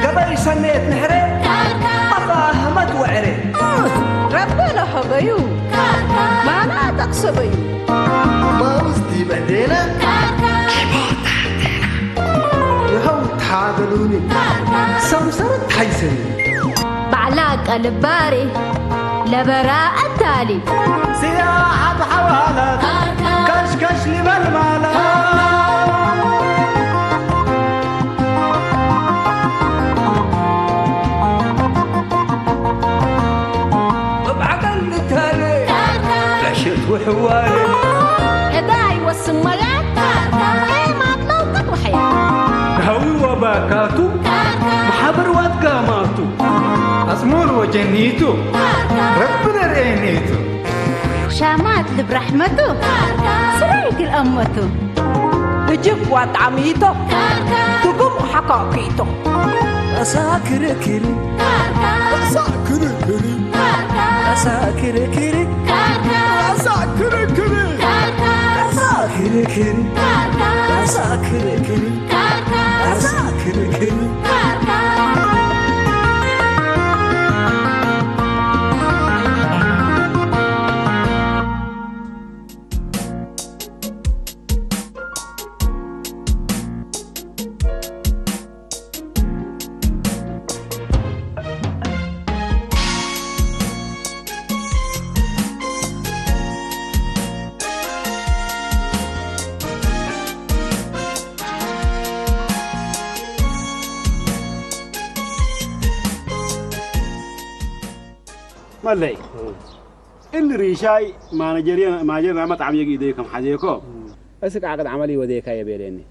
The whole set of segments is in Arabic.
قبل سنة نهري أفاهمت وعري ربنا حبيو ما أنا تقصبي ما وزدي بعدينا يهو تحاضلوني سمسرت حيسني بعلاك الباري لبراء التالي سياحة بحوالات كشكش لي بالمالا بعقل التالي عشت وحوالي إداي والسميات إيه ما تلوقت وحياة هوي وباكاتو محبر واتقاماتو أزمور وجنيتو ربنا رينيتو شامات برحمته سريك الأمته بجيب وطعميته تقوم حقاقيته أساكر كري أساكر كري أساكر كري أساكر كري أساكر كري أساكر كري أساكر كري مالي اللي ريشاي ما نجرينا مطعم يجي يديكم حديكم اسك عقد عملي وديك يا بيريني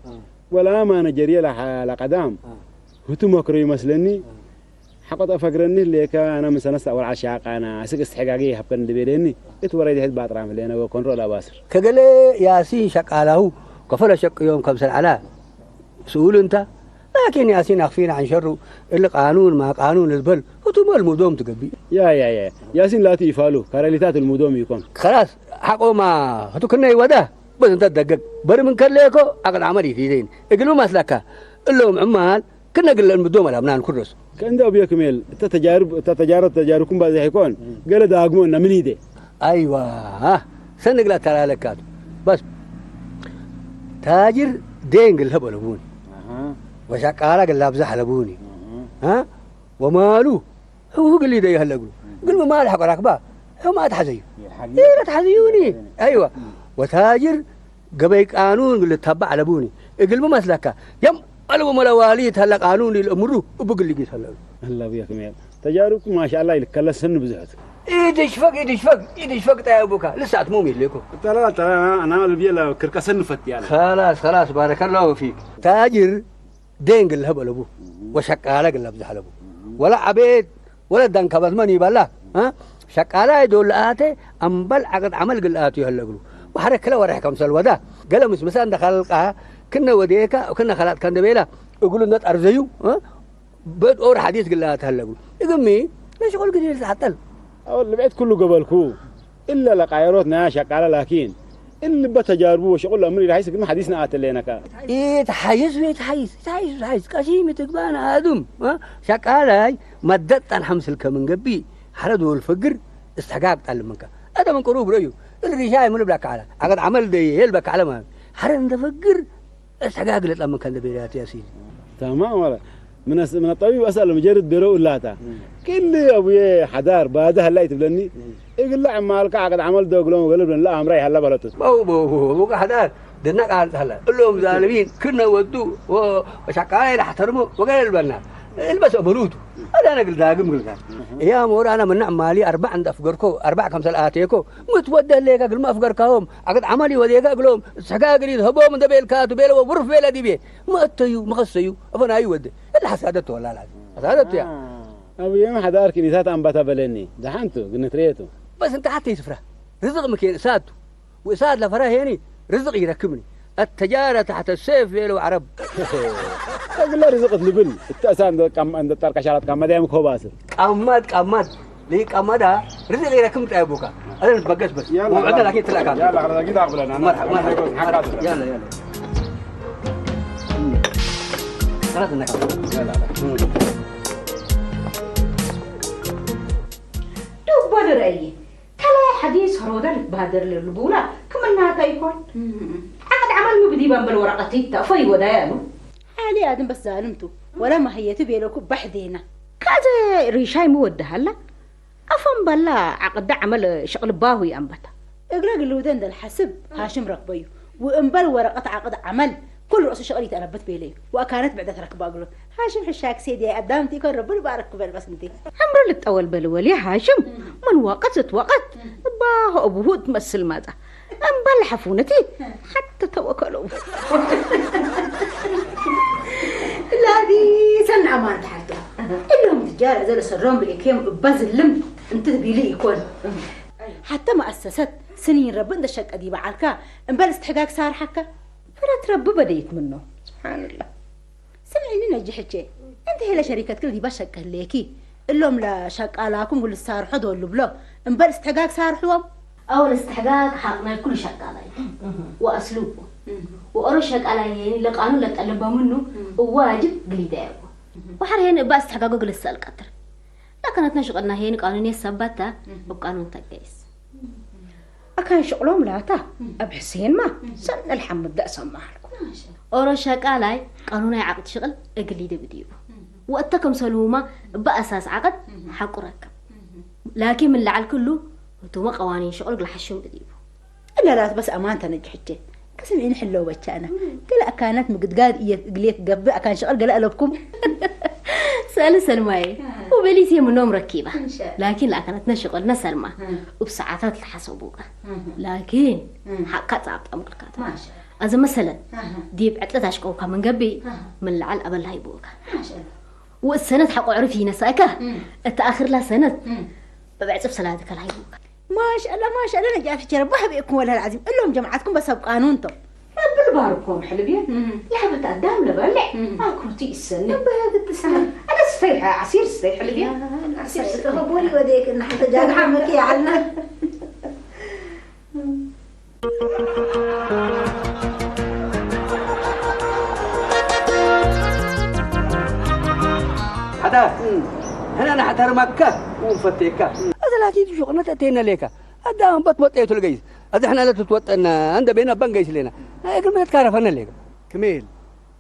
ولا ما نجري لها قدام هتو مكري مسلني حقت افقرني ليك انا من سنه اول عشاق انا اسك استحقاقي حبكن بيريني اتوريد هد باطرام لنا وكنترول اباسر كقال ياسين شقاله كفل شق يوم كمسل على سؤول انت لكن ياسين أخفينا عن شره اللي قانون ما قانون البل هتو المدوم تقبي يا ياسين لا تيفالو كارليتات المدوم يكون خلاص حقه ما هتو كنا يوده بس انت تدقق بر من كليكو عقد عملي في دين يقولوا مسلكه اللهم عمال كنا قل المدوم الابنان كرس كان ده ابي كميل تجاربكم بعد هيكون قال ده اقمونا من ايدي ايوه ها سنق لا ترى لك بس تاجر دين قل هبل ابوني وشقاله قال لابزح لبوني ها وماله هو قال لي ده يهلقوا قل ما الحق راكبه هو ما تحزيو لا تحزيوني ايوه وتاجر قبل قانون قال تبع لبوني قل ما مسلكه يم قالوا ملواليت هلا قانون الامر وبقول لي قلت هلا الله بيك ميل تجاربكم ما شاء الله يلك سن بزهت ايدش فق يا ابوك لسه اتمومي لكم ترى انا اللي بيلا كركسن فت يعني خلاص بارك الله فيك تاجر دين قال هبل ابوه وشقاله قال ابزح ابوه ولا عبيد ولا دنك بس ماني بلا ها شقاله دولاتي امبل عقد عمل قلاتي هلا قالوا وحرك له ورح كمسل ودا قال مسان دخلقها كنا وديكا وكنا خلات كان دبيله يقولوا نت ارزيو ها بد اور حديث قلات هلا قالوا يقمي ليش شغل قليل تعطل او اللي بعد كله قبلكو الا لقايروتنا شقاله لكن اللي بتجاربه وشغل امري رئيس كلمه حديثنا اتلينا كا يتحيز كشيمه تقبان ادم ها شقاله مدت عن حمس الكمن قبي حردوا الفقر استحقاق تعلم منك هذا من قروب ريو اللي جاي من بلاك على عقد عمل دي يلبك على ما حرن تفقر استحقاق لما كان بيرات يا سيدي تمام ولا من الطبيب اسال مجرد بيرو ولاتا كل ابوي حدار بعدها لا تبلني يقول لا عمالك عقد عمل دوغلون وقلب لا امري هلا بلطت بو حدار دنا قال هلا لهم ظالمين كنا ودوا وشقايل احترموا وقال البنا البس بلوتو هذا انا قلت داقم قلت يا مور انا من مالي 4 عند افقركو 4 5 اتيكو متوده ليك قال ما افقركهم عقد عملي وديك قالهم سحقا قريد هبو من دبيل كاتو بيل وبرف بيل دي بي ما اتيو ما خسيو افنا يود اللي حسادته والله العظيم حسادته يا ابو يوم حدار كنيسات ام بتبلني دحنتو قلت ريتو بس انت حتى يسفره رزق مكين سادته وساد لفره هيني رزق يركبني التجارة تحت السيف ليلو عرب قال لا رزقت لبن التأسان كم عند الترك شارات كم مدام كوباسر قمد ليك قمدا رزق يركب تابوكا انا نتبقش بس وعندنا لكن تلاقى يلا على كده اقبل انا مرحبا يلا خلاص انك لا لا دوب بدر أي تلا حديث هرودا بهدر للبولا كمان هذا يكون عقد عمل مبدي بالورقة تأفي ودايانو علي آدم بس ظالمته ولا ما هي تبي لكم بحدينا كذا ريشاي مودة هلا أفهم بلا عقد عمل شغل باهوي أنبتا اقرأ اللودان ده الحسب هاشم ركبيو وانبل ورقة عقد عمل كل رؤوس شغلي تنبت بيلي وكانت بعد تركب أقوله هاشم حشاك سيدي يا قدامتي كان ربنا يبارك بال بس انتي عمر الأول بالولي هاشم من وقت باه أبوه تمثل ماذا انبل حفونتي حتى توكلوا لا دي سنة عمان تحدى إنهم تجار زي سرهم بالإكيام ببازلم انت بيلي يكون حتى مؤسسات سنين ربنا دشك أديبة عالكا انبل استحقاق صار حكا فلا تربى بديت منه سبحان الله سمعيني نجحت شيء انت هي شركة كل دي بشك ليكي اللهم لا شك آلاكم قول صار حدو اللي بلو انبل استحقاق صار حوام أول استحقاق حقنا كل شق علي وأسلوبه وأرشق علي يعني لقانون لتقلب منه وواجب قليداء وحرين بقى استحقاقه قل السأل قدر لكن نشغلنا هين قانون يثبتها وقانون تقيس أكان شغلهم لاتا أب حسين ما سن الحمد ده سمع لكم أرشق علي قانون عقد شغل قليدة بديبه وأتكم سلومة بأساس عقد حق ركب لكن من لعل كله وتوما قوانين شغل لحشهم بديبه لا بس أمانة نجحت كسمعين حلو بتشانا قال كانت مقدقاد قليت قبل أكان شغل قال ألبكم سالسا ماي وبليتي منهم ركيبة لكن لا كانت نشغل نسلمة وبساعات الحسبوقة لكن حقت عبد أمر الكاتب ما شاء أذا مثلا ديب عتلة تشقوكا من قبي من لعل أبل هاي بوكا ما شاء الله والسند حقو عرفي نساكا التأخر لا سند ببعتف صلاتك الهاي بوكا ما شاء الله نجا في ربح بيكم ولا العظيم إلهم جماعتكم بس بقانونتم بالباركم حلبين لعبة قدام لبلع أكرتي السنة بهذا السنة أنا استيحة عصير استيحة حلبين عصير استيحة وديك إن حتى جاك حمك يا عنا حدا هنا أنا حتر مكة ومفتيكا هذا لا تيجي شغلنا تأتينا ليك هذا بطبط أيتو الجيز هذا إحنا لا تتوطنا عند بينا بنجيس لنا هيك ما تكارفنا ليك كميل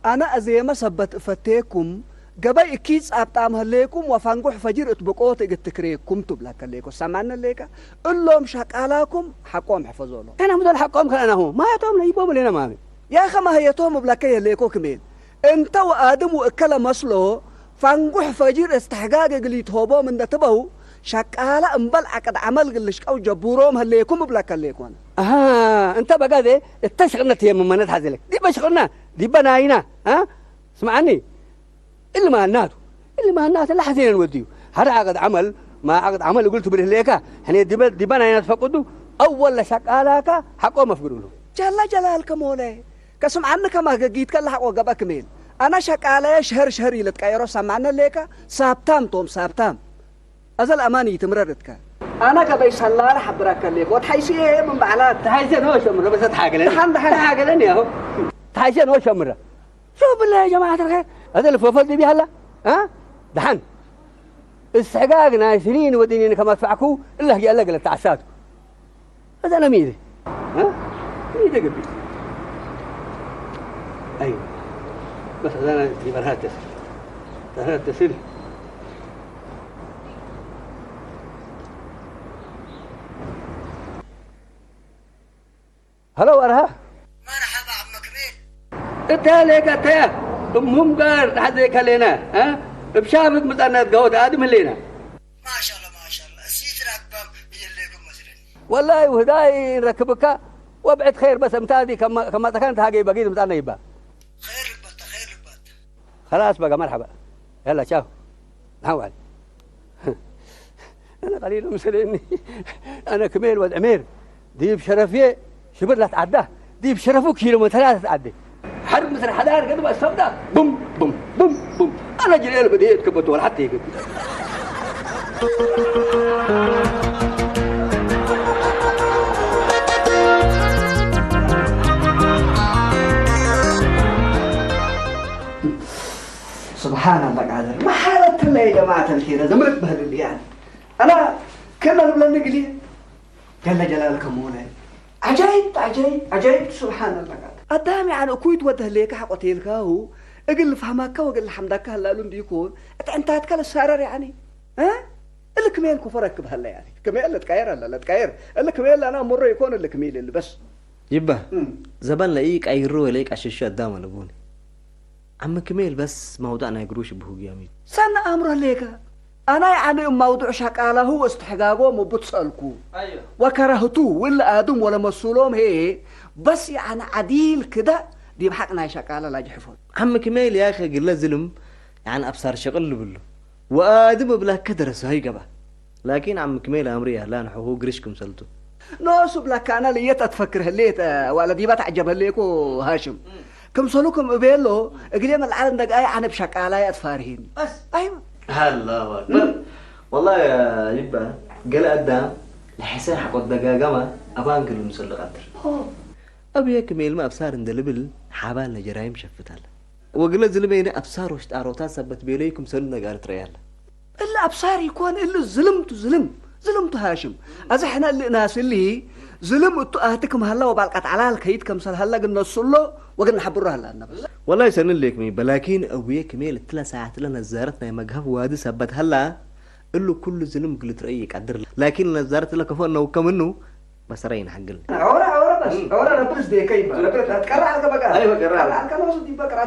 أنا أزيما سبت فتيكم قبل كيس أبتعم هليكم وفانقوح فجر اتبقوت اجتكريكم تبلاك ليكم سمعنا ليك اللهم شاك علاكم حقوم حفظوا له أنا مدل حقوم خلنا هو ما يتوم نجيبهم لنا مامي يا أخي ما هي توم بلاكية ليكو كميل أنت وآدم وأكل مسلو فانقوح فجر استحقاق اللي تهوبو من دتبهو شكالة انبل عقد عمل قلش أو جبوروم هليكم بلاك ليكم أنت بقى ذي التشغلنا تيم من نتحزلك دي بشغلنا دي بناينا اسمعني اللي ما الناس لا حزين نوديو هذا عقد عمل ما عقد عمل قلت برهليكا هني دي بناينا تفقدوا أول شكالك حقهم مفقروا له جل جلالك مولاي كسم عنك ما جيت كلا حق وجبا كميل أنا شكالة شهر يلتقايرو سمعنا ليك سابتام أزل أماني يتمررتك أنا قبل سلالة حبرك ليك وتحيسي من بعلات تحيسين هو شمرة بس تحاقلني تحاقلني يا هو تحيسين هو شمرة شوف بالله يا جماعة الخير هذا اللي فوفل دي هلا دحن استحقاقنا سنين ودينين كما تفعكوا إلا هي قلت تعساتوا هذا أنا ميدي ميدي قبل أيوه بس أنا في مرهات تسل هلو أرها مرحبا عم كميل انت ليك انت امهم قال لحد هيك لنا بشافك متأنى تقود ادم لنا ما شاء الله السيت راكبام يليكم مسرني والله وهداي نركبك وابعد خير بس امتادي كما كانت هاجي بقيت متأنى يبا خير البط خلاص بقى مرحبا يلا شاو نحول انا قليل مسليني انا كميل ود عمير دي بشرفيه شبر لا تعداه دي بشرفه كيلومترات تعدي حرب مثل حدار قد ما استبدا بوم بوم بوم بوم انا جريل بديت كبت ولا حتى يقول سبحان الله قادر ما حالت الله يا جماعة الخير زمرك بهدل يعني أنا كنا نبلا نقلي جل جلالك مولاي عجيب عجيب عجيب سبحان الله قادر قدامي عن أكويت وده ليك حقتيلك هو اقل فهمك وقل حمدك هلا لون ديكون انت هتكل السعر يعني ها اللي كمين كفرك بهلا يعني كمين اللي تكاير لا تكاير اللي كمين اللي انا مره يكون اللي كمين اللي بس يبا زبان لايك ايرو ليك عششة قدام لبوني عم كميل بس موضوعنا يقروش بهو جامد سنة امره ليك انا يعني موضوع شقاله هو استحقاقه مبوت سالكو ايوه وكرهتو ولا ادم ولا مسؤولهم هي بس يعني عديل كده دي بحقنا شقاله لا يحفظ عم كميل يا اخي قل زلم يعني ابصار شغل بله وادم بلا كدرس هي قبا لكن عم كميل امريه لا نحو قريشكم سلتو نوسب لك انا ليت اتفكر هليت ولا دي بتعجب ليكو هاشم كم صلوكم ابيلو اقليم العالم دقاي عن بشقاله اتفارهين بس ايوه الله اكبر والله يا يبا قال قدام لحسين حق الدقاقه ما ابان كل مسل قدر أبي كميل ما أبصار ندلبل حبالنا جرايم شفتها وقل زلمين أبصار وش تعروتها سبت بيليكم سلنا قالت ريال إلا أبصار يكون إلا ظلمت هاشم أزح إحنا اللي ناس اللي ظلمت أهتكم هلا وبالقت على الكيد كم سال هلا قلنا الصلو وقلنا حبرها هلا بس والله يسن لك مي بلاكين أبويا كميل 3 ساعات لنا زارتنا مجهب وادي سبت هلا إلو كل ظلم قلت رأيك عدر لكن نزارت لك فوقنا وكمنه بس رأينا حقل عورة بس عورة نبرز دي كيف تكرر على بقى أيوة كرر على كان وصل دي بقى لا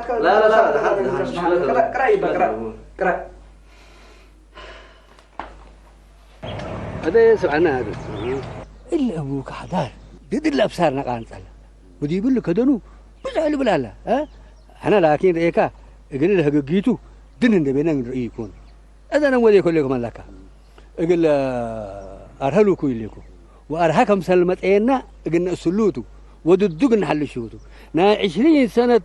كرر هذا سبحانه هذا إلا أبوك حدار دي اللي أبصارنا قانت على ودي يقول لك هدنو بزعل بلا لا ها أنا لكن رأيك يقول له حقيقته دنن ده بيننا رأي يكون هذا أنا ودي أقول لكم لك يقول أرهلو كوي لكم وأرهكم سلمت عينا قلنا سلوتو وددق نحل شوتو نا 20 سنة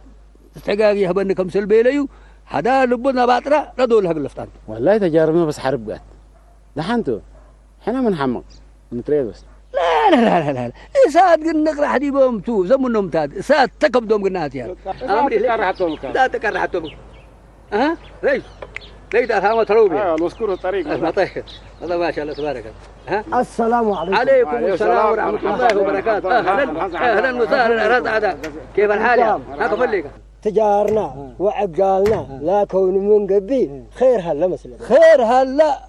استقاقي هبنكم سلبيليو حدا لبنا باطرة ردوا لها قلفتان والله تجاربنا بس حرب قات لحنتو احنا منحمق نتريد بس لا ساعات قلنا نقرأ حديبهم تو زمنهم تاد ساعات تكب دوم قلنا هاتيان لا تكرر حتى ها ليش الهامة تروبي الوسكور الطريق الله ما شاء الله تبارك ها السلام عليكم. عليكم السلام ورحمة الله وبركاته أهلا وسهلا هذا كيف الحال يا هاكم فليك تجارنا وعقالنا لا كون من قبي خير هلا مثلا خير هلا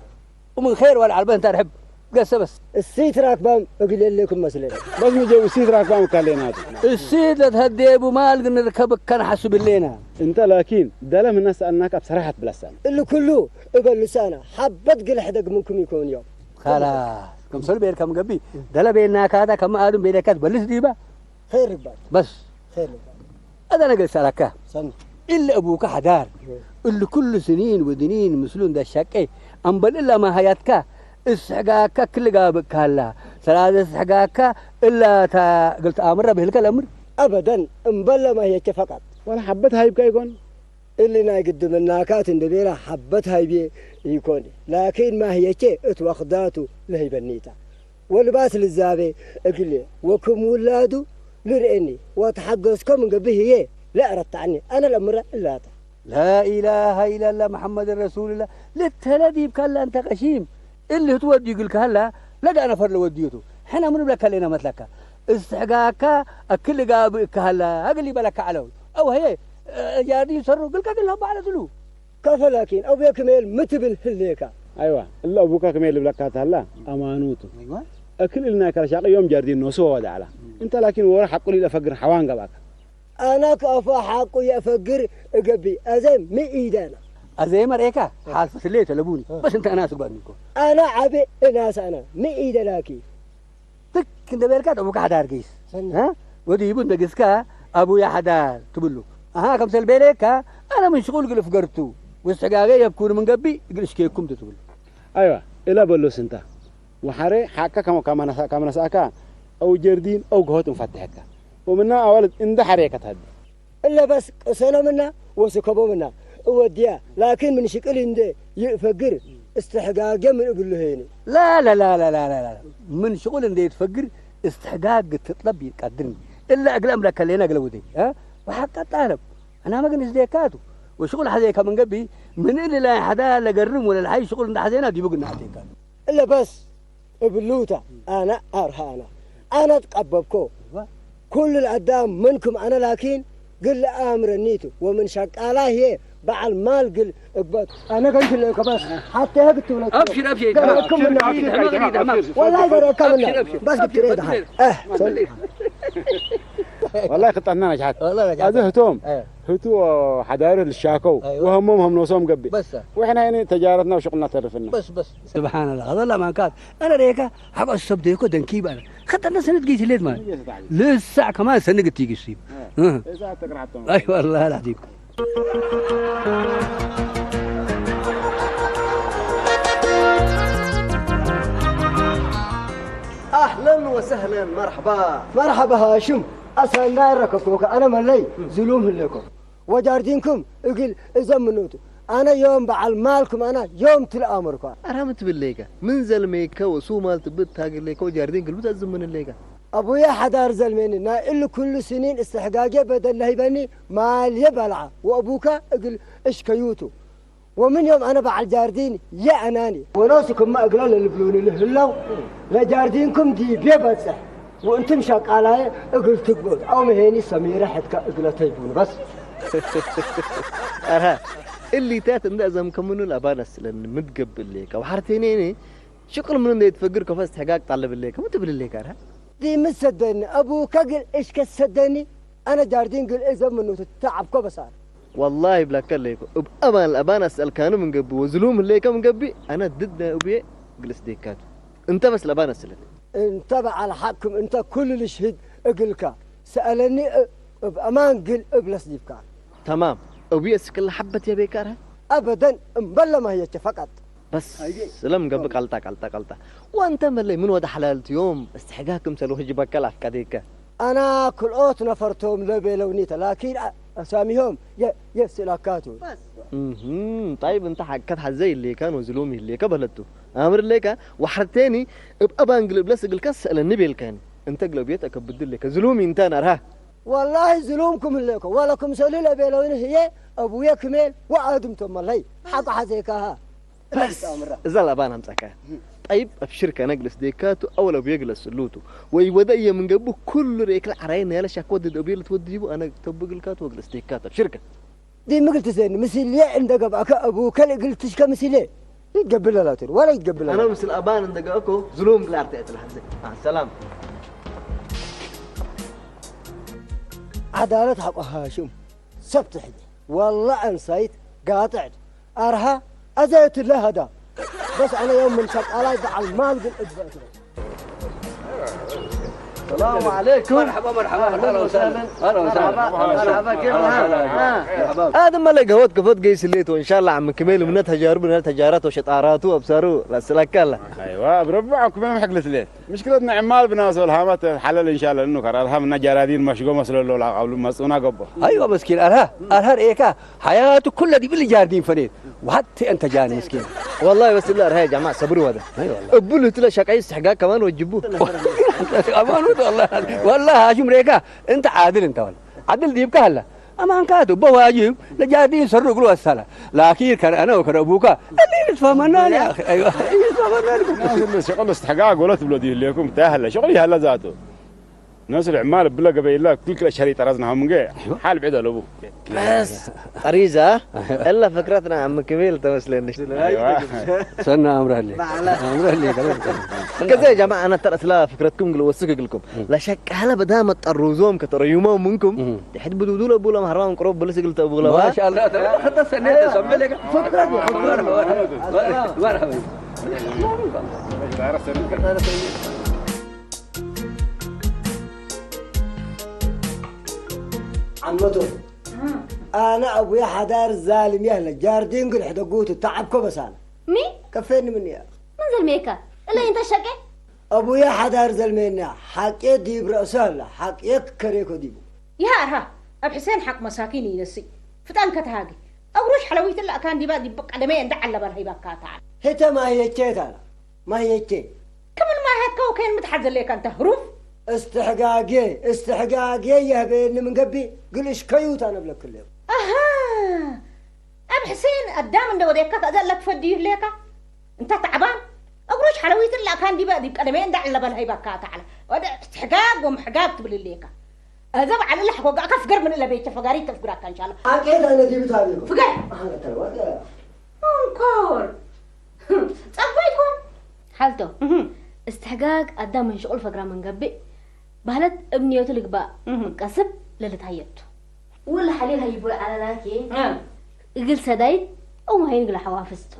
ومن خير ولا عربان ترحب قصة بس السيت راكبام اقول لكم مثلا بس نجي السيد راكبام كلينا السيد لا تهدي ابو مال قلنا نركبك كان حسب اللينا انت لكن ده لم الناس سالناك بصراحه بلسان اللي كله اقول لسانه حبت قل حدق منكم يكون يوم خلاص كم سول بير كم قبي ده لا بينك هذا كم ادم بينك بلس ديبا خير ربك بس خير ربك هذا انا قلت لك سن الا ابوك حدار اللي كل سنين ودنين مسلون ده الشقي ام بل الا ما حياتك اسحقاك كل قابك هلا ثلاث اسحقاك الا تا قلت امر بهلك الامر ابدا امبلا ما هي فقط ولا حبتها يبقى يكون اللي نقدم الناكات اندبيرا حبتها يكون لكن ما هي شيء اتوخداته لهي بنيته والباس للزابي اقول لي وكم ولادو لرئني وتحقصكم من قبله هي لا أردت عني أنا الأمر إلا لا إله إلا الله محمد رسول الله للتلدي بكلا أنت قشيم اللي تودي يقولك هلا لا أنا فر وديته حنا من بلك لنا مثلك استحقاك أكل قابك هلا أقلي بلك على أو هي جادي يسروا قلك لهم على ذلو كيف لكن أبويا كميل متبل هليكا أيوة إلا أبوك كميل بلكات هلا أمانوته أيوة أكل لنا كرشاق يوم جاردين نوسوا ودا على أنت لكن ورا حقوا لي لفقر حوان قباك أنا كأفا حقه يفقر قبي أزم مئيدانا أزي مريكا حالفة اللي تلبوني بس أنت أنا سبانيكو أنا عبي ناس أنا مئيدا لكي تك كنت بيركات أبوك حدار قيس ها ودي يبون دقسكا أبو يا حدار تبلو أها كم سلبيليكا أنا من شغل قل فقرتو واستقاقي يبكون من قبي قلش كيكم تتبلو أيوة إلا بلوس أنت وحري حكا كما نساكا أو جردين أو قهوت مفتحك ومنا أولد إند حريكة هذه إلا بس قصنا منا وسكبوا منا وديا لكن من شكل إنده يفقر استحقاق من أقول له هيني لا من شغل إنده يتفقر استحقاق تطلب يقدرني إلا أقلم لك اللي أنا أقلبه دي ها وحق طالب أنا ما قلنا زديكاتو وشغل حذيك من قبي من اللي لا حدا لا قرم ولا الحي شغل نحزينا دي بقول نحتي كان إلا بس بلوتا أنا أرهانا أنا تقببكو كل الأدام منكم أنا لكن قل أمر النيتو ومن شك على هي بعد مال قل أبد أنا قلت لك بس حتى هبت ولا ابشر ابشر تمام والله إذا كملنا بس بتريد هاي والله خطتنا نجحت والله نجحت. هذا هتوم هتو حدائر الشاكو وهمهم نوصهم قبي بس واحنا يعني تجارتنا وشغلنا تعرفنا بس سبحان الله هذا ما كان انا ريكا حق السبديكو دنكيب انا خدنا سنه جيت ليت ما لسه كمان سنه تيجي سيب اذا تقرأتهم اي والله العظيم اهلا وسهلا مرحبا مرحبا هاشم أسأل نار ركبتوك أنا ملي زلوم لكم وجاردينكم اقل زمنوتو أنا يوم بعل مالكم أنا يوم تلأمركم أرامت بالليكا من زلميكا وسو مال تبت تاقل ليكا وجاردين قلبت أزم من الليكا أبويا حدار زلميني نا إلا كل سنين استحقاقيا بدل يبني مال يبلع وأبوك اقل إشكيوتو ومن يوم أنا بعل جاردين يا أناني وناسكم ما أقلال البلوني لهلاو لجاردينكم دي بيبتسح وانتم شقالاي اقل تقبض او مهيني سميرة حدك اقل تيبون بس أرها اللي تات من أزم كمنو الأبانس لأن متقبل الليكا وحرتينيني شكل من اللي يتفكر كفاست حقاق طالب الليكا مو تبل الليكا أرها دي مصدقني ابوك قل ايش كصدقني انا جاردين قل اذا منو تتعب كبصار والله بلا كليكو بأمان الأبانس كانوا من قبي وزلوم الليكا من قبي أنا ضدنا أبي جلس ديكات أنت بس الأبانس لأن انتبع على حقكم انت كل اللي شهد اقلك سألني بأمان قل ابلس ديبكار تمام أبي أسكل حبة يا بيكارها ابدا مبلا ما هي فقط بس سلام قبلك قلتا وانت ملي من ودا حلالت يوم استحقاكم سلوه جبك كلاف كديك انا كل اوت نفرتهم لبي لونيتا لكن اساميهم يا سلاكاتو بس طيب انت حكت حزي اللي كانوا زلومي اللي كبلته امر الليكا وحرتيني ابقى بانقلب لسق الكس على النبي الكان انت قلبيتك بدل لك زلومي انت نرها والله زلومكم لكم ولكم سليله بيلون هي ابويا كميل وعدمتم الله حق حزيكها بس زل ابان امسكها طيب ابشرك نجلس ديكاتو اول بيجلس لوتو ويودي من قبو كل ريك العراين يا لشاك ودد ابي توديبو انا تطبق الكاتو واجلس ديكاتو ابشرك دي ما قلت زين مسيلي عندك اباك ابوك قلت ايش كمسيلي يتقبل لا ترى ولا يتقبل انا مثل ابان عندك اكو زلوم قلعت الحزي مع السلامه عدالة حق هاشم سبت حدي والله انسيت قاطعت ارها ازيت له هذا بس انا يوم من شق علي بعد المال قل اجبت السلام عليكم مرحبا اهلا وسهلا مرحبا كيف الحال هذا ما لقى هوت كفوت قيس الليت وان شاء الله عم كميل من تجارب من تجارات وشطارات وابصاروا بس لك الله ايوه بربعكم من حقلت ليه مشكلتنا عمال بناس والهامات حلال ان شاء الله انه كرر الهام نجارادين مشقو مسلو له قبل مسونا قبه ايوه مسكين ارها ايكا حياته كلها دي باللي جاردين فريد وحتى انت جاني مسكين والله بس الله يا جماعه صبروا هذا اي والله قبلوا تلا شقاي استحقاق كمان وتجيبوه امان والله هاشم ريكا انت عادل انت والله عادل ديبك هلا امان كاتو بواجب لجاردين سروا يقولوا السلا لكن كان انا وكان ابوك اللي يتفهمنا يا اخي ايوه يتفهمنا شغل استحقاق ولا تبلدي لكم تاهل شغلي هلا ذاته ناس العمال بلا قبيل الله كل الاشهر طرزنا هم جاي حال بعيد لابوه بس طريزه الا فكرتنا عم كميل تمثلني ايوه سنة امره لي امره لي كذا يا جماعه انا ترى لا فكرتكم قل وسق لكم لا شك هلا بدام الطروزوم كتريوم منكم تحد بدودول ابو لا محرام قرب بلس قلت ابو لا ما شاء الله ترى خدت سنه تسمي لك مرحبا عمتو انا ابويا حدار الظالم يهلا جاردين قل حدا قوتو تعبكو بس انا مي كفيني مني من زلميكا الا انت شقي ابويا حدار زلمينا حقي ديب رأسه حقي كريكو ديبو يا أرها أب حسين حق مساكين ينسي فتان كتهاجي أوروش حلويت الله كان دي بعد يبقى على ما يندع على برهي بكات عن هتا ما هي تشيت ما هي تشيت كمان ما هكا وكان متحدث لك أنت هروف استحقاقي يا بيني من قبي قل ايش كيوت انا بلا كل يوم أها أب حسين قدام انت وديك كذا لا تفديه ليك انت تعبان ابروش حلويت لا كان دي بقى دي قدمين دع اللبن هي بكات على ودا حقاق ومحقاق تبل ليك هذا على اللي حقوق افقر من اللي بيت فقاري تفقرك ان شاء الله اكيد انا دي بتاعي فقر انا ترى ولا انكور صبيكم حالته استحقاق قدام من شغل فقرة من قبل بهلت ابني يطلق بقى كسب للي تهيبته ولا حليل هيبول على لاكي يقل سدايد او ما هينقل حوافزته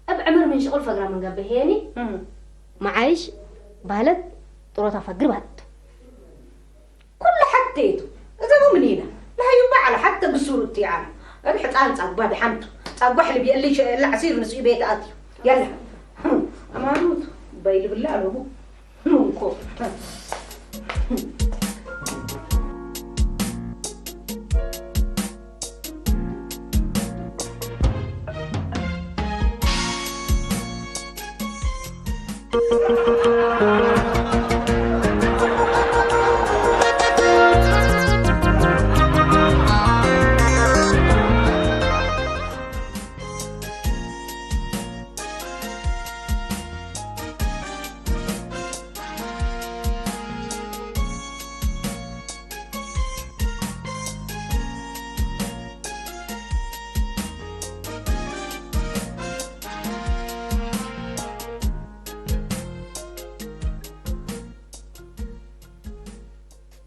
اب عمر من شغل فقرة من قبل هيني معايش بهلت طروطة فقر بهت كل حطيته اذا مو من هنا لا يبع على حتى بصورتي انا الحق انت اقبل حمد اقبح لي بيقول لي العصير نسوي بيت اتي يلا امانوت بايل بالله على ابوه نوكو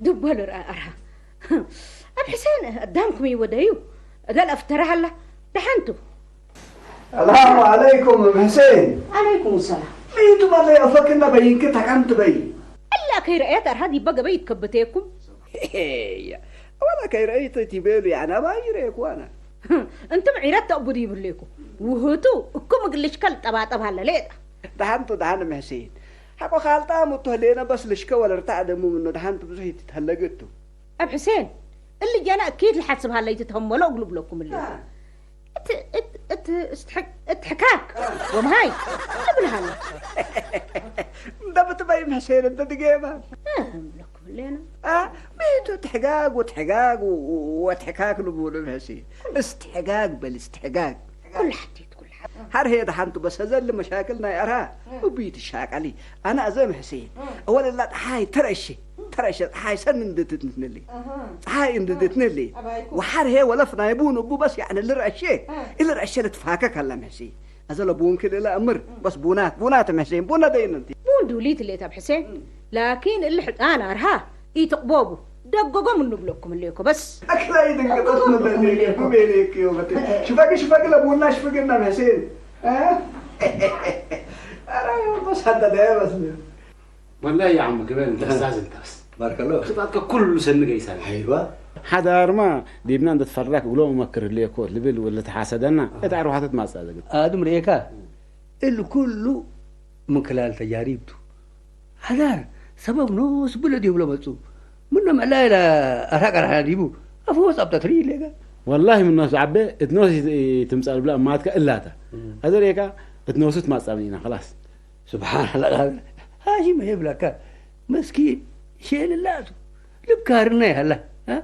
دبل أرها أب حسين قدامكم يوديو قال أفترها له دحنتو السلام عليكم ام حسين. عليكم السلام. ميتو ما لي افكرنا بينك تحكمت بي الا كي رأيت هذه بقى بيت كبتيكم ولا كي رأيت تبيلي انا ما يريك وانا انتم عيرت ابودي بليكم وهتو كم قلش كل طبا طبا هلا دحنتو دحن ام حسين حقو خالطا متهلينا بس لشكا ولا ارتعد مو منه دحنتو بزهي تتهلقتو اب حسين اللي جانا اكيد الحسب هلا تتهملوا اقلب لكم اللي اتحكاك ومهاي قبل هلا ده بتبين حسين انت دقيقة لكم لينا ميتو تحقاق وتحقاق وتحقاق نقول حسين استحقاق بالاستحقاق كل حديد كل حد هر هي دحنتو بس هذل مشاكلنا يراها وبيت الشاق علي انا ازم حسين اولا لا هاي ترى هاي سن اندتنلي هاي اندتنلي وحر هي ولفنا يبون ابو بس يعني اللي رأشي تفاكك هلا محسين ازل ابون كل لا امر بس بونات محسين بونا دين انت بون دوليت اللي تاب حسين لكن اللي انا ارها يتقبوبوا دققوا من نبلكم الليكو بس اكلا يدققوا من الليكو بينك يومتي شوفك لابونا شفقنا محسين انا بس هذا ده بس والله يا عم كمان انت استاذ انت بس بارك الله خطابك كله سنه جايسان ايوه حدا ما ديبنا نتفرق ولو مكر لي كور لبل ولا تحاسدنا تعرفوا حتى ما استاذ ادم ريكا اللي كله من خلال تجاربته هذا سبب نوس بلدي ولا بتصو من ما لا لا اراك هاديبو افوس ابتري لك والله من ناس عبي اتنوس تمثال بلا ماتك الا تا هذا ريكا اتنوست ما صابنينا خلاص سبحان الله هاجي ما يبلك مسكين شيء لله لبكارنا هلا ها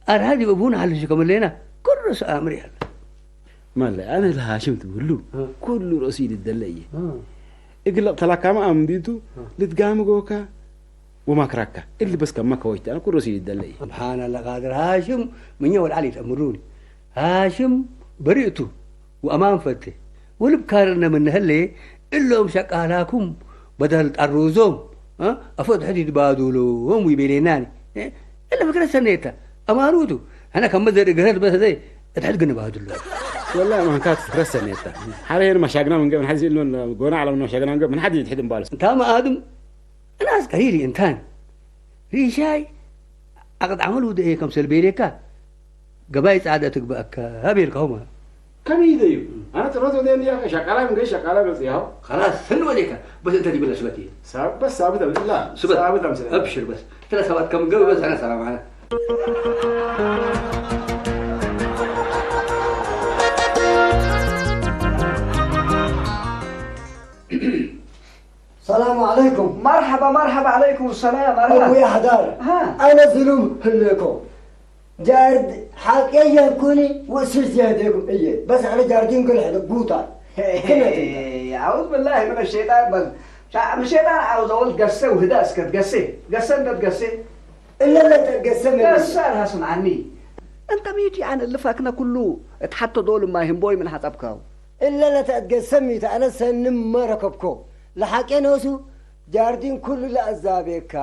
ارهادي ابونا على شو كمل لنا كل رس امري هلا ما انا الهاشم تقول له كل رصيد الدليه اقلب تلاك ما امديتو لتقام جوكا وما كراكا اللي بس كم ما كويت انا كل رصيد الدليه سبحان الله قادر هاشم من يول علي تامروني هاشم بريئته وامان فته ولبكارنا من هلا الا مشقالاكم بدل الروزوم افض حديد بادولو هم يبيليناني الا فكره سنيتها امانوتو انا كم مدري قرات بس زي تحدقني بادولو والله ما كانت فكره سنيتها حاليا ما شاقنا من قبل حد يقول قونا على انه شاقنا من قبل من حد يتحدم بالس انت ما ادم ناس قليلي انتان في شاي عقد عملوا ده كم سلبيريكا قبايت عادتك باك هابيلك هما كم يديو انا ترى ودين يا شغاله من غير شغاله بس ياهو خلاص سن وليك بس انت تجيب لنا سبتي بس ثابت لا ثابت ابشر بس 3 ساعات كم قبل بس انا سلام عليك السلام عليكم. مرحبا عليكم السلام أبو يا حدار. أنا ظلم هليكم جارد حقيقة كوني وصل زيادكم إيه بس على جاردين كل حدا بوطة أعوذ بالله من الشيطان بس الشيطان عاوز أقول قصة وهدا اسكت قصة أنت تقصي إلا لا تقسم قصة سمعني أنت ميتي عن اللي فاكنا كله اتحطوا دول ما هم بوي من حطبكاو إلا لا تقسمي أنا سنم ما ركبكو لحقين هوسو جاردين كل الأزابيك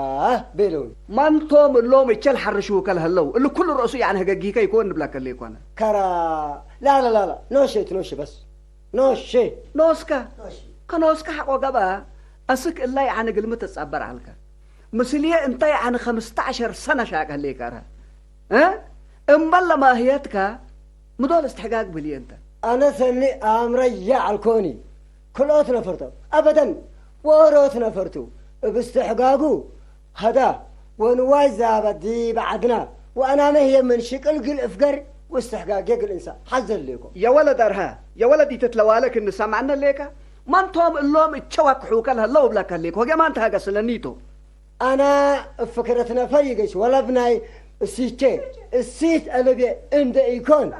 بيلون ما انتم اللوم يتشل حرشوا كالهلو اللي كل رأسه يعني هجيكا يكون بلاك اللي يكون كرا لا نوشي بس نوشي نوسكا كنوسكا حقو قبا أسك الله يعني قلمة تصبر عليك مسلية انت يعني 15 سنة شاك اللي كارها ها امبلا ما هيتك مدول استحقاق بلي انت أنا سني أمري الكوني كلوت نفرتو أبدا وروت نفرتو باستحقاقو هذا ونوايزا بدي بعدنا وأنا ما هي من شكل قل إفقر واستحقاق يقل إنسان حذر لكم يا ولد أرها يا ولدي تتلوالك إن سمعنا ليك ما انتم اللوم اتشوك حوكلها لو بلاك ليك وجا ما انتهى قسلنيتو أنا فكرتنا فريقش ولا بناي السيت أنا بي عند يكون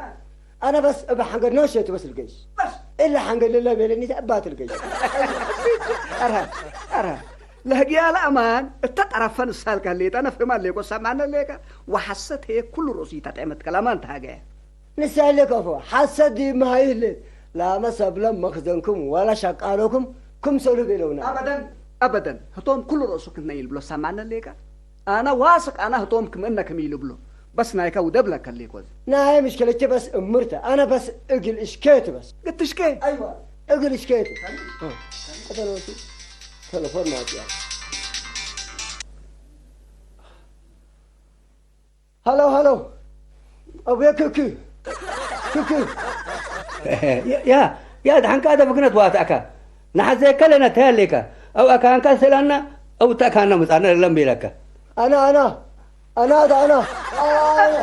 أنا بس بحنقر نوشيت بس الجيش بس إلا حنقر لله بيلني تأبات الجيش أرها لهجيا الأمان تتعرف فن السالك اللي أنا في مالك وسمعنا ليك وحسيت هي كل رؤسي تتعمد كلامان تهاجع نسأل لك أفوا حسد دي ما هي لا مسب لم مخزنكم ولا شقالكم كم سولو بيلونا أبدا هتوم كل رؤسك نيل بلو سمعنا ليك أنا واثق أنا هتوم كم إنك ميل بلو بس نايكا ودبلك اللي كوز ناي مشكلة بس أمرته أنا بس أقل إشكيت بس قلت إشكيت أيوة أقل إشكيت هذا نوتي تلفون معك هلو أبويا كوكي يا دحين كذا بكنت واتك نحزي كلنا تهلك أو أكان كسلنا أو تكان مصارنا لم بيلك أنا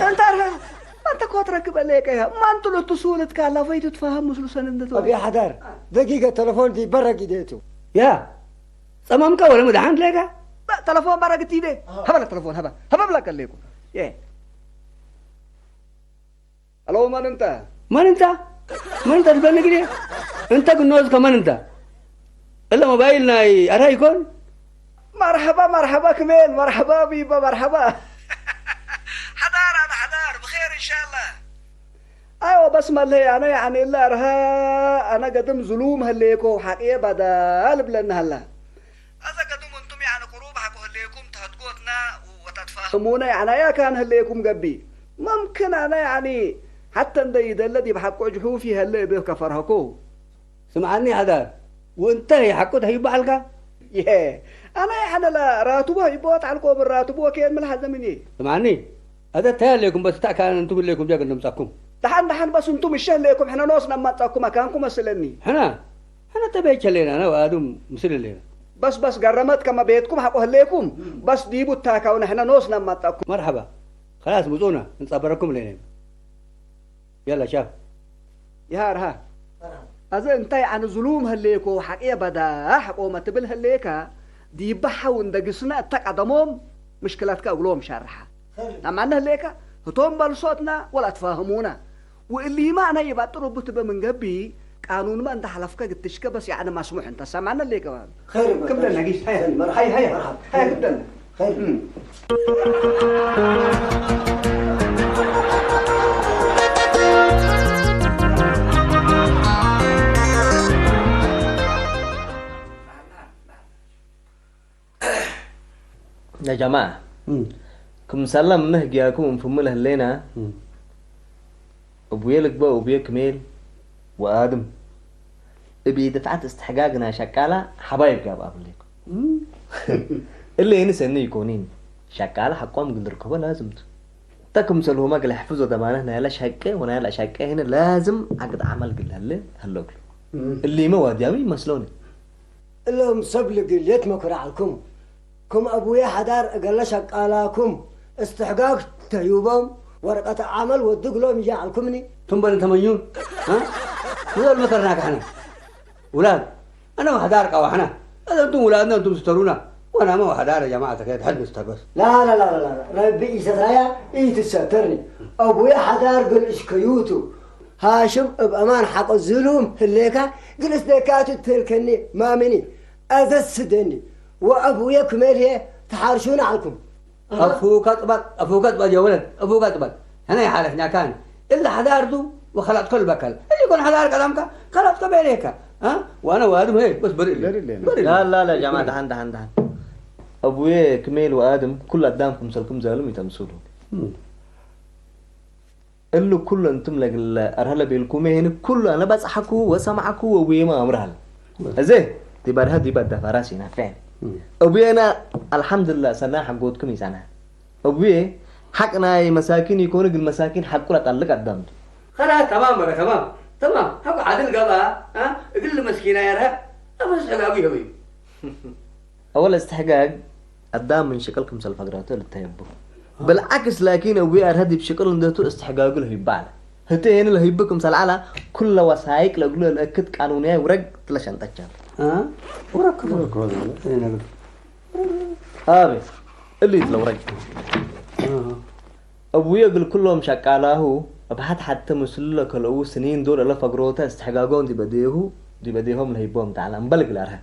أنت أنت كنت راكب عليك يا ما أنت لو تسولت كلا فايت تفهم مسلو سنندتو أبي حدار دقيقة تلفون دي برا جديتو يا سمامك ولا مدحن لك تلفون برا جديده هبل التلفون هبل لك الليكو يا الو من انت تبني كده انت كنوز كمان انت الا موبايلنا ارا يكون مرحبا كمين مرحبا بيبا مرحبا حدار بخير ان شاء الله ايوه بس ما اللي انا يعني الا ارها انا قدم ظلوم هليكو حقيقه بدال بلنا هلا هذا قدم انتم يعني قروب حقو هليكم تهدقوتنا وتتفاهمونا يعني يا كان هليكم قبي ممكن انا يعني حتى نديد الذي بحقو جحوفي هلا به كفرهكو سمعني هذا وانت حقو هيبقى عليك انا يعني لا راتبه يبوت عليكم الراتبه كين من هذا مني سمعني هذا تهلكم بس تاكان انتم لكم جاك نمسكم دحن بس انتم الشهر لكم احنا نوصنا ما تاكم مكانكم مسلني انا تبيك لنا انا وادم مسل لنا بس قرمت كما بيتكم حقوا هليكم بس ديبوا تاكاون احنا نوصنا ما تاكم مرحبا خلاص بوزونا نصبركم لنا يلا شاف يا رها أذا أنت عن ظلوم هليكو حقيقة بدا حقو ما تبل هليكا دي بحاون دقسنا تقدمهم مشكلاتك أقولهم شارحة نعم هليكا هتوم بالصوتنا ولا تفاهمونا واللي ما أنا يبقى تربط من قبي قانون ما أنت حلفك قد تشكى بس يعني مسموح أنت سمعنا هليكا خير كم دلنا قيس هيا كم دلنا خير يا جماعة كم سلم نهجيكم في مله اللينا أبويلك بقى أبويا كميل وآدم أبي دفعت استحقاقنا شكالة حبايب جاب أبليكم اللي هنا سنة يكونين شكالة حقهم قدركم لازم تكم سلهما قال حفظوا دمانه هنا لا شكة ونا لا شكة هنا لازم عقد عمل قل هلوك اللي ما واديامي مسلوني اللهم سبلق اليت مكر عليكم كم أبويا حدار قال شقالاكم استحقاق تيوبهم ورقة عمل ودقلهم يجعلكمني تنبل تمنيون هذا المثل هناك احنا ولاد انا وحدار قوا احنا هذا انتم ولادنا انتم تسترونا وانا ما حدار يا جماعه كده تحدث بس. لا لا لا لا لا ربي إسرائيل إيه تسترني أبويا حدار قل إشكيوتو هاشم بأمان حق الظلم هليكا جلس دكاتو تلكني ما مني أزسدني وأبويا كمال هي تحارشون عنكم. أفوك أطبق يا ولد أفوك أطبق أنا يحالفنا كان إلا حدارته وخلط كل بكل اللي يكون حدار كلامك خلط كبيريك ها وأنا وآدم هيك بس بريء لا لا لا يا جماعة دهان أبويا كميل وآدم كل قدامكم سلكم زالم يتمسولهم اللي كل أنتم لك الأرهلة بالكومين كل أنا بس أحكوا وسمعكوا وويما أمرهل زين تبارها دي بدأ فراسي نافين أبويا أنا الحمد لله سنة حقودكم يسنة أبويا حقنا مساكين يكونوا المساكين حقوا لتعلق قدامه خلاص تمام بقى تمام حق عادل قبا ها كل مسكينة يرها بس أبوي أول استحقاق قدام من شكلكم سالفقرات للتهبو بالعكس لكن أبويا أرهدي بشكل ده استحقاق له يبعنا هتين اللي هيبكم سالعلا كل وسائق لقول الأكد قانونية ورق تلاشان تجار ها ورق أبي اللي يتلو رق أبويا قل كلهم شكاله أبحث حتى مسلله كلو سنين دول الله فقروته استحقاقون دي بديهم لهيبهم تعالى مبلغ لارها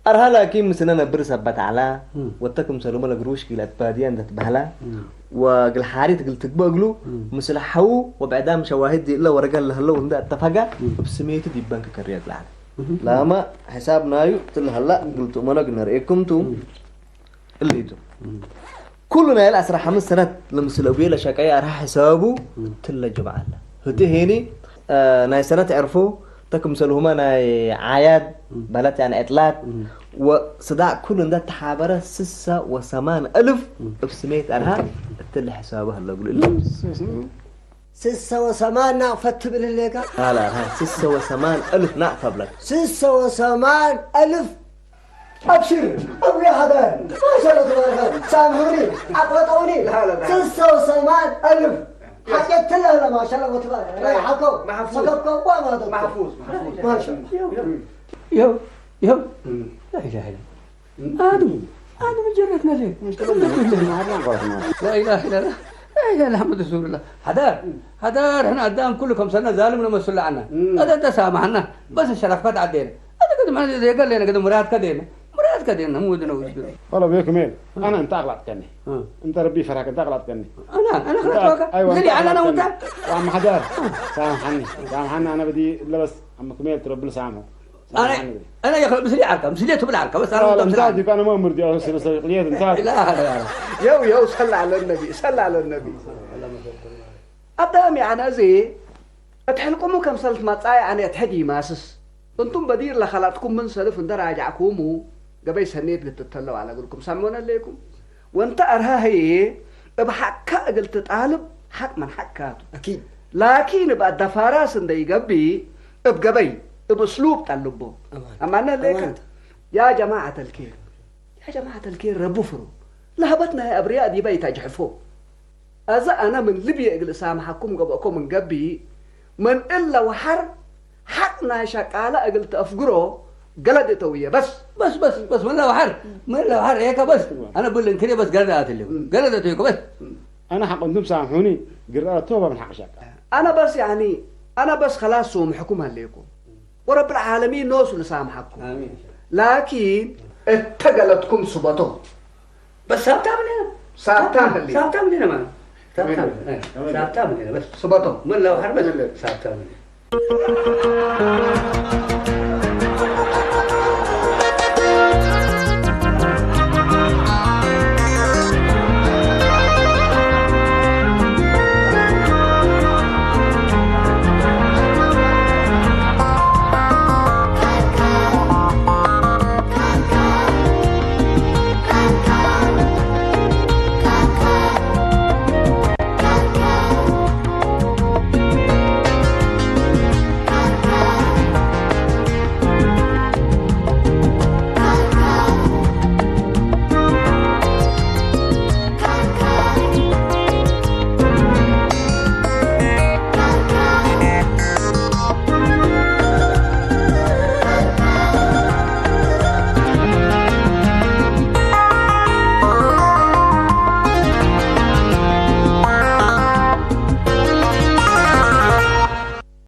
أرها لكن مثلنا برس بتعالى وتكم سلوم الجروش كيلات باديان ده تبهلا وقل حاريت قل تقبلوا مثل حو وبعدام شواهد دي إلا ورجال لهلا وندا اتفقا بسميته دي بنك كريات لعنا لا ما حساب نايو تل هلا قلت أمنا قلنا رأيكم توم اللي يدو كلنا يلا أسرع 5 سنوات لمثل أبويا لشكاية أرها حسابه تل جمعنا هدي هني ناي سنة تعرفوا تكم سلهما ناي عياد بلات يعني إطلاق وصداع كل ده تحابره 6,8,000 بسميت أرها تل حسابها اللي أقول إلا 6,8 نعفت بالليكا لا 6,8,000 نعفب لك 6,8,000 أبشر أبويا هذا ما شاء الله تبارك الله سامحوني أقوطوني 6,8,000 حكيت لها ما شاء الله تبارك الله حكوا محفوظ محفوظ ما شاء الله يو لا إله إلا آدم جرتنا ليه لا إله إلا الله لا إله محمد رسول الله حدار إحنا قدام كلكم سنة ظالم لما سل عنا هذا تسامحنا بس الشرفات عدينا هذا قد ما قال لنا قد مراد كدينا مو بدنا وجدنا والله بيك ميل أنا أنت أغلط كني أنت ربي فرحك أنت أغلط كني أنا خلصت قولي على أنا وأنت وعم حدار سامحني أنا بدي لبس عم كميل تربي سامحه أنا يا أخي مسليته بالعركة بس أنا مساعدك أنا ما مرضي أوصل سرقليات انتهى لا يو صلى على النبي أدامي أنا زي أتحلكم كم سلف ما تاي أنا أتحدي ماسس أنتم بدير لخلاتكم من سلف دراجعكم قبل سنيت لتتطلعوا على قولكم سامعون عليكم وأنت أرها هي بحق قلت تطالب حق من حقاته أكيد لكن بعد دفاراس ندي قبي بقبي بأسلوب طلبه أما ليك يا جماعة الكير ربو فرو لهبتنا يا أبرياء دي بيت أجحفو أذا أنا من ليبيا أقل سامحكم قبأكم من قبي من إلا وحر حقنا شكالة أقل تأفقره قلد توية بس من لا وحر هيك بس أنا بقول لك بس قلدت اللي قلدت هيك بس أنا حق أنتم سامحوني قرأت توبة من حق شك أنا بس خلاص سامحكم هليكم ورب العالمين نوصل لسامحكم آمين لكن اتقلتكم صبتو بس سابتها من هنا ما سابتها من هنا بس صبتو من لو حرب سابتها من هنا